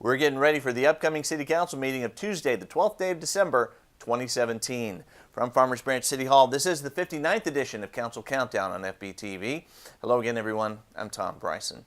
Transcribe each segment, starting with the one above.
We're getting ready for the upcoming City Council meeting of Tuesday, the 12th day of December, 2017. From Farmers Branch City Hall, this is the 59th edition of Council Countdown on FBTV. Hello again, everyone. I'm Tom Bryson.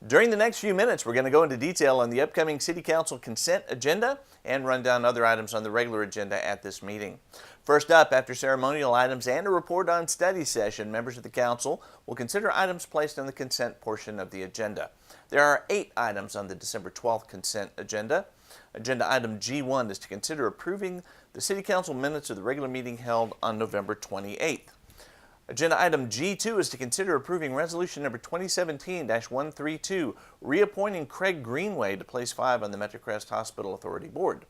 During the next few minutes, we're going to go into detail on the upcoming City Council consent agenda and run down other items on the regular agenda at this meeting. First up, after ceremonial items and a report on study session, members of the Council will consider items placed on the consent portion of the agenda. There are 8 items on the December 12th consent agenda. Agenda item G1 is to consider approving the City Council minutes of the regular meeting held on November 28th. Agenda item G2 is to consider approving resolution number 2017-132, reappointing Craig Greenway to place 5 on the Metrocrest Hospital Authority Board.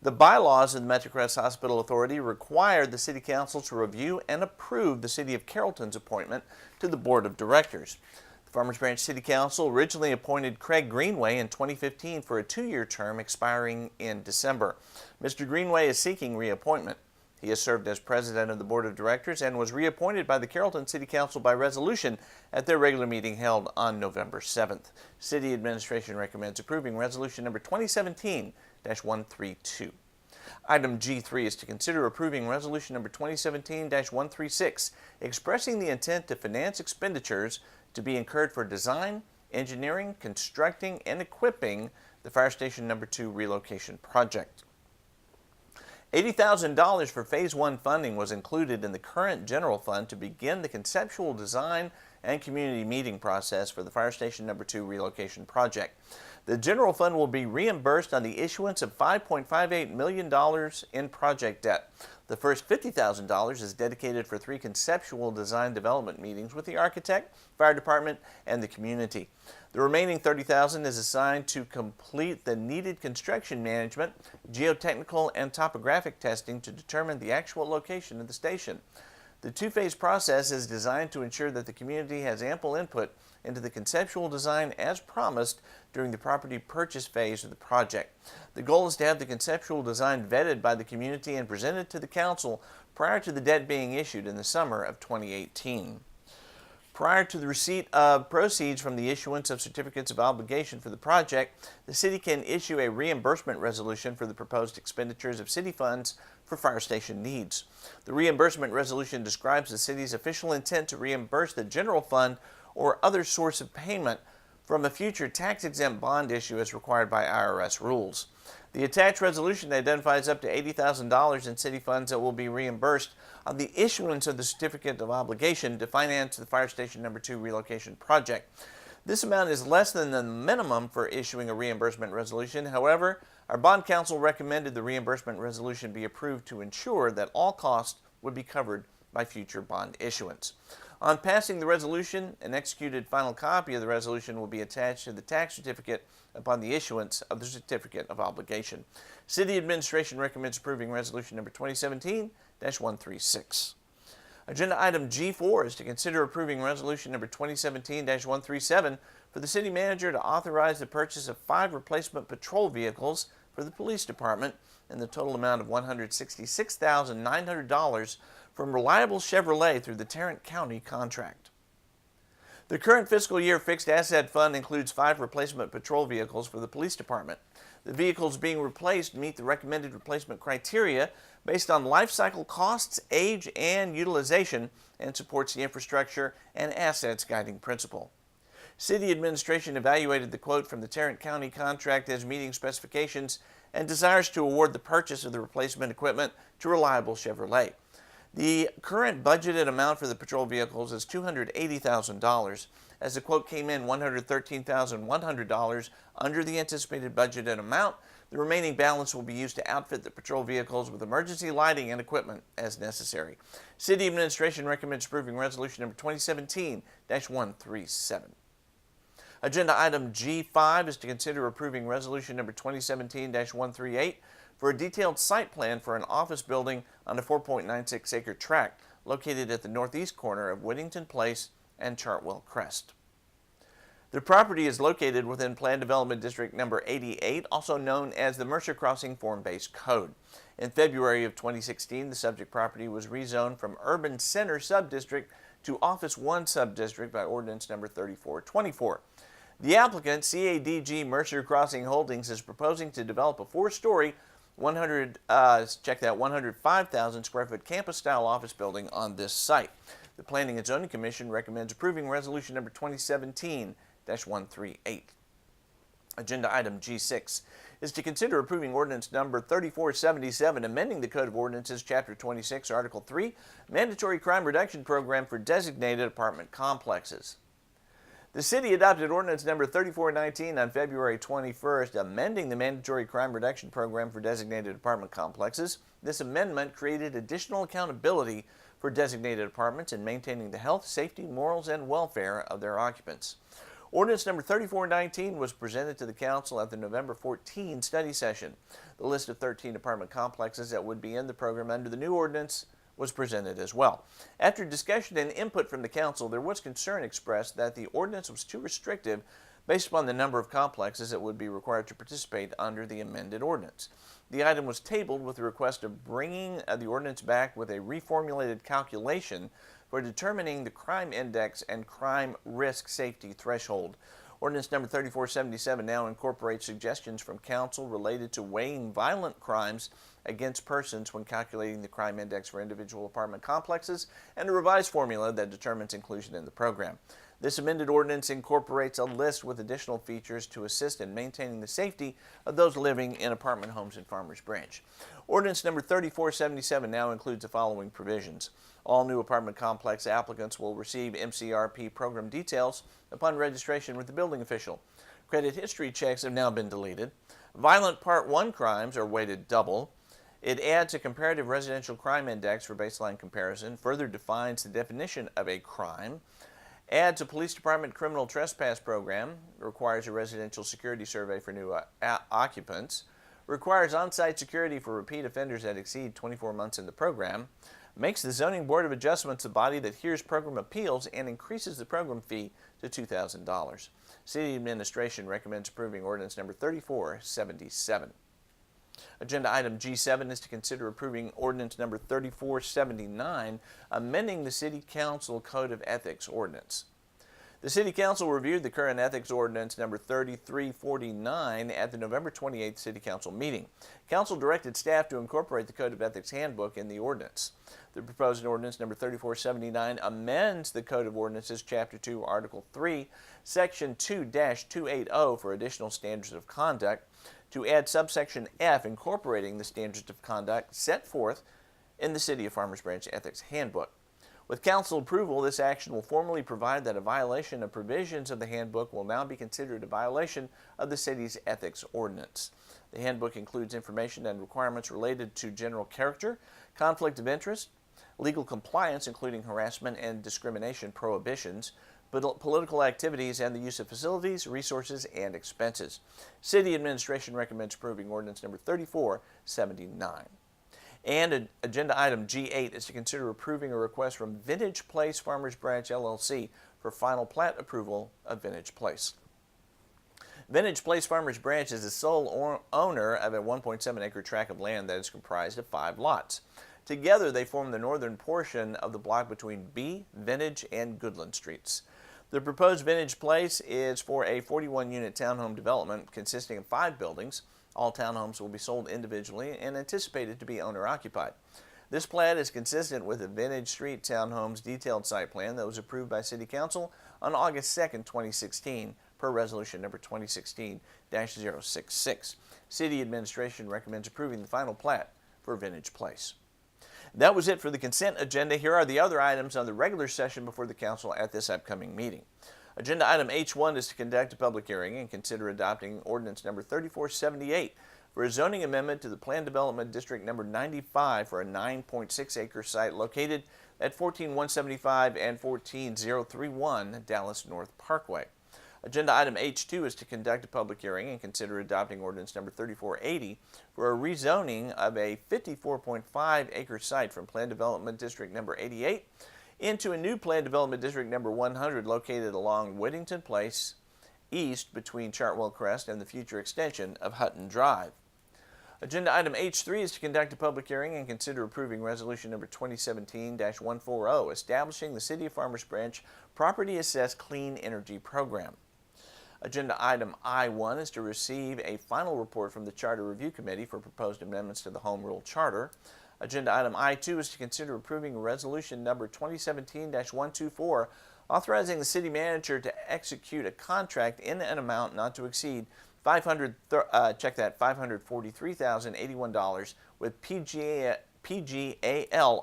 The bylaws of the Metrocrest Hospital Authority require the City Council to review and approve the City of Carrollton's appointment to the Board of Directors. The Farmers Branch City Council originally appointed Craig Greenway in 2015 for a 2-year term expiring in December. Mr. Greenway is seeking reappointment. He has served as president of the Board of Directors and was reappointed by the Carrollton City Council by resolution at their regular meeting held on November 7th. City Administration recommends approving resolution number 2017-132. Item G3 is to consider approving resolution number 2017-136, expressing the intent to finance expenditures to be incurred for design, engineering, constructing, and equipping the Fire Station number 2 relocation project. $80,000 for Phase 1 funding was included in the current general fund to begin the conceptual design and community meeting process for the Fire Station number 2 relocation project. The general fund will be reimbursed on the issuance of $5.58 million in project debt. The first $50,000 is dedicated for 3 conceptual design development meetings with the architect, fire department, and the community. The remaining $30,000 is assigned to complete the needed construction management, geotechnical, and topographic testing to determine the actual location of the station. The 2-phase process is designed to ensure that the community has ample input into the conceptual design as promised during the property purchase phase of the project. The goal is to have the conceptual design vetted by the community and presented to the council prior to the debt being issued in the summer of 2018. Prior to the receipt of proceeds from the issuance of certificates of obligation for the project, the city can issue a reimbursement resolution for the proposed expenditures of city funds for fire station needs. The reimbursement resolution describes the city's official intent to reimburse the general fund or other source of payment from a future tax-exempt bond issue as required by IRS rules. The attached resolution identifies up to $80,000 in city funds that will be reimbursed on the issuance of the certificate of obligation to finance the Fire Station number 2 relocation project. This amount is less than the minimum for issuing a reimbursement resolution. However, our bond counsel recommended the reimbursement resolution be approved to ensure that all costs would be covered by future bond issuance. On passing the resolution, an executed final copy of the resolution will be attached to the tax certificate upon the issuance of the certificate of obligation. City Administration recommends approving resolution number 2017-136. Agenda item G4 is to consider approving resolution number 2017-137 for the city manager to authorize the purchase of 5 replacement patrol vehicles for the police department in the total amount of $166,900 from Reliable Chevrolet through the Tarrant County contract. The current fiscal year fixed asset fund includes 5 replacement patrol vehicles for the police department. The vehicles being replaced meet the recommended replacement criteria based on life cycle costs, age, and utilization, and supports the infrastructure and assets guiding principle. City Administration evaluated the quote from the Tarrant County contract as meeting specifications and desires to award the purchase of the replacement equipment to Reliable Chevrolet. The current budgeted amount for the patrol vehicles is $280,000, as the quote came in $113,100 under the anticipated budgeted amount. The remaining balance will be used to outfit the patrol vehicles with emergency lighting and equipment as necessary. City Administration recommends approving resolution number 2017-137. Agenda item G5 is to consider approving resolution number 2017-138 for a detailed site plan for an office building on a 4.96 acre tract located at the northeast corner of Whittington Place and Chartwell Crest. The property is located within Plan Development District number 88, also known as the Mercer Crossing Form-Based Code. In February of 2016, the subject property was rezoned from Urban Center Subdistrict to Office 1 Subdistrict by Ordinance number 3424. The applicant, CADG Mercer Crossing Holdings, is proposing to develop a four-story, 105,000 square foot campus-style office building on this site. The Planning and Zoning Commission recommends approving resolution number 2017-138. Agenda item G6 is to consider approving ordinance number 3477, amending the Code of Ordinances, Chapter 26, Article 3, Mandatory Crime Reduction Program for designated apartment complexes. The city adopted ordinance number 3419 on February 21st, amending the Mandatory Crime Reduction Program for designated apartment complexes. This amendment created additional accountability for designated apartments in maintaining the health, safety, morals, and welfare of their occupants. Ordinance number 3419 was presented to the Council at the November 14 study session. The list of 13 apartment complexes that would be in the program under the new ordinance was presented as well. After discussion and input from the Council, there was concern expressed that the ordinance was too restrictive based upon the number of complexes that would be required to participate under the amended ordinance. The item was tabled with the request of bringing the ordinance back with a reformulated calculation for determining the crime index and crime risk safety threshold. Ordinance number 3477 now incorporates suggestions from Council related to weighing violent crimes against persons when calculating the crime index for individual apartment complexes and a revised formula that determines inclusion in the program. This amended ordinance incorporates a list with additional features to assist in maintaining the safety of those living in apartment homes in Farmers Branch. Ordinance number 3477 now includes the following provisions. All new apartment complex applicants will receive MCRP program details upon registration with the building official. Credit history checks have now been deleted. Violent Part 1 crimes are weighted double. It adds a comparative residential crime index for baseline comparison, further defines the definition of a crime, adds a police department criminal trespass program, requires a residential security survey for new occupants, requires on-site security for repeat offenders that exceed 24 months in the program, makes the Zoning Board of Adjustments the body that hears program appeals, and increases the program fee to $2,000. City Administration recommends approving ordinance number 3477. Agenda item G7 is to consider approving ordinance number 3479, amending the City Council Code of Ethics ordinance. The City Council reviewed the current ethics ordinance number 3349 at the November 28th City Council meeting. Council directed staff to incorporate the Code of Ethics handbook in the ordinance. The proposed ordinance number 3479 amends the Code of Ordinances, Chapter 2, Article 3, Section 2-280 for additional standards of conduct, to add subsection F incorporating the standards of conduct set forth in the City of Farmers Branch Ethics Handbook. With Council approval, this action will formally provide that a violation of provisions of the handbook will now be considered a violation of the City's Ethics Ordinance. The handbook includes information and requirements related to general character, conflict of interest, legal compliance including harassment and discrimination prohibitions, political activities, and the use of facilities, resources, and expenses. City Administration recommends approving ordinance number 3479. And agenda item G8 is to consider approving a request from Vintage Place Farmers Branch LLC for final plat approval of Vintage Place. Vintage Place Farmers Branch is the sole owner of a 1.7 acre tract of land that is comprised of 5 lots. Together they form the northern portion of the block between B, Vintage, and Goodland Streets. The proposed Vintage Place is for a 41-unit townhome development consisting of 5 buildings. All townhomes will be sold individually and anticipated to be owner-occupied. This plat is consistent with the Vintage Street Townhomes detailed site plan that was approved by City Council on August 2, 2016, per Resolution number 2016-066. City Administration recommends approving the final plat for Vintage Place. That was it for the consent agenda. Here are the other items on the regular session before the Council at this upcoming meeting. Agenda item H1 is to conduct a public hearing and consider adopting ordinance number 3478 for a zoning amendment to the Plan Development District number 95 for a 9.6 acre site located at 14175 and 14031 Dallas North Parkway. Agenda item H2 is to conduct a public hearing and consider adopting ordinance number 3480 for a rezoning of a 54.5 acre site from Plan Development District number 88 into a new Plan Development District number 100 located along Whittington Place east between Chartwell Crest and the future extension of Hutton Drive. Agenda item H3 is to conduct a public hearing and consider approving resolution number 2017-140 establishing the City of Farmers Branch Property Assessed Clean Energy Program. Agenda item I1 is to receive a final report from the Charter Review Committee for proposed amendments to the Home Rule Charter. Agenda item I2 is to consider approving resolution number 2017-124, authorizing the city manager to execute a contract in an amount not to exceed $543,081 with PGAL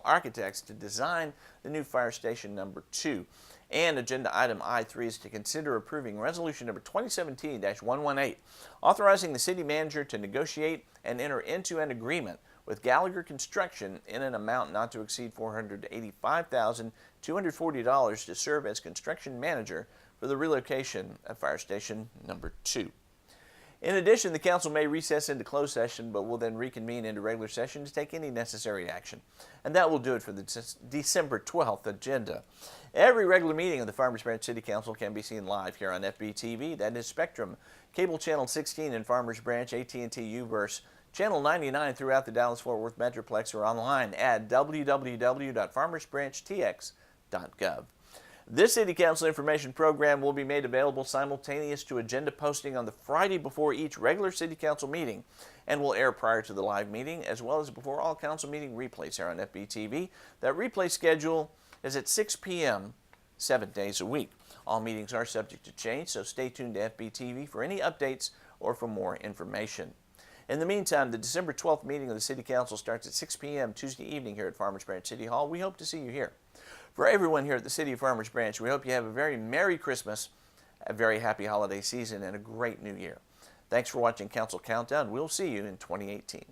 Architects to design the new fire station number 2. And agenda item I3 is to consider approving resolution number 2017-118, authorizing the city manager to negotiate and enter into an agreement with Gallagher Construction in an amount not to exceed $485,240 to serve as construction manager for the relocation of fire station number 2. In addition, the council may recess into closed session, but will then reconvene into regular session to take any necessary action. And that will do it for the December 12th agenda. Every regular meeting of the Farmers Branch City Council can be seen live here on FBTV. That is Spectrum, Cable Channel 16 in Farmers Branch, AT&T U-verse, Channel 99 throughout the Dallas-Fort Worth Metroplex, or online at www.farmersbranchtx.gov. This City Council information program will be made available simultaneous to agenda posting on the Friday before each regular City Council meeting and will air prior to the live meeting as well as before all council meeting replays here on FBTV. That replay schedule is at 6 p.m. 7 days a week. All meetings are subject to change, so stay tuned to FBTV for any updates or for more information. In the meantime, the December 12th meeting of the City Council starts at 6 p.m. Tuesday evening here at Farmers Branch City Hall. We hope to see you here. For everyone here at the City of Farmers Branch, we hope you have a very Merry Christmas, a very happy holiday season, and a great New Year. Thanks for watching Council Countdown. We'll see you in 2018.